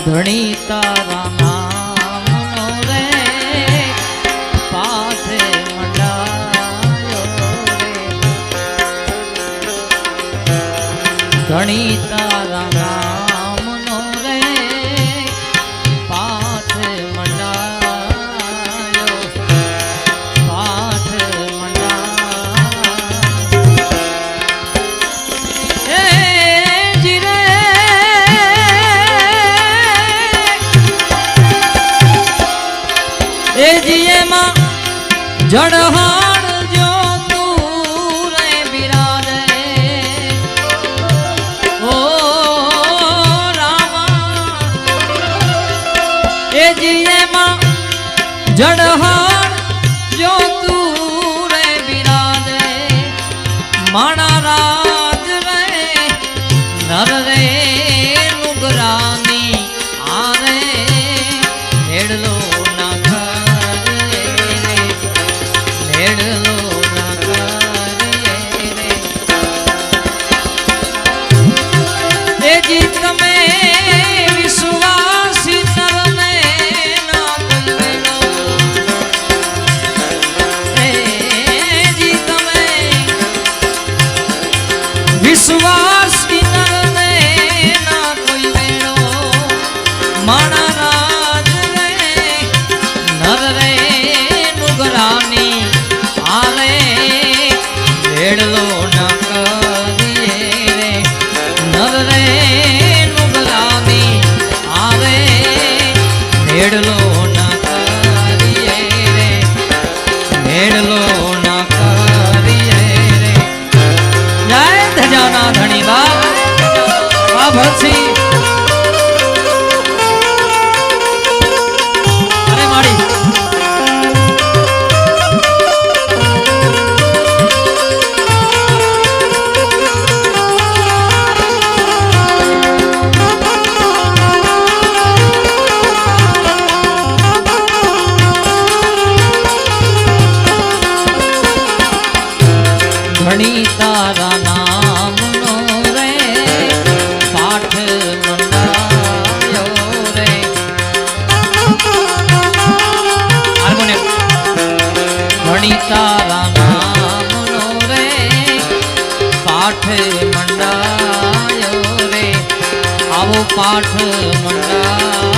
ધણી તારા નામનો રે પાઠ મંડાયો રે ધણી તારા નામનો રે પાઠ મંડાયો પાઠ મંડાયો જડહાણ જો તું રે બિરાજે ઓ રામા એ જીએમાં જડહાણ જો તું રે બિરાજે માણા રાજ રે નર રે નુગરાની આરે હેડલો તમે વિશ્વાસી નરને ના કલવેલો જી તમે વિશ્વાસી નરને ના કોઈ વેળો માણા રાજ રે નર રે નુગરાની આરે ભેડલો ના કરીએ રે નર રે મેડલો ના કરીએ રે મેડલો ના કરીએ રે જય ધજાના ધણી બા ભરસી અરે માડી ધણી તારા નામનો રે પાઠ મંડાયો રે હાર્મોનિયમ ધણી તારા નામનો રે પાઠ મંડાયો રે આવો પાઠ મંડાયો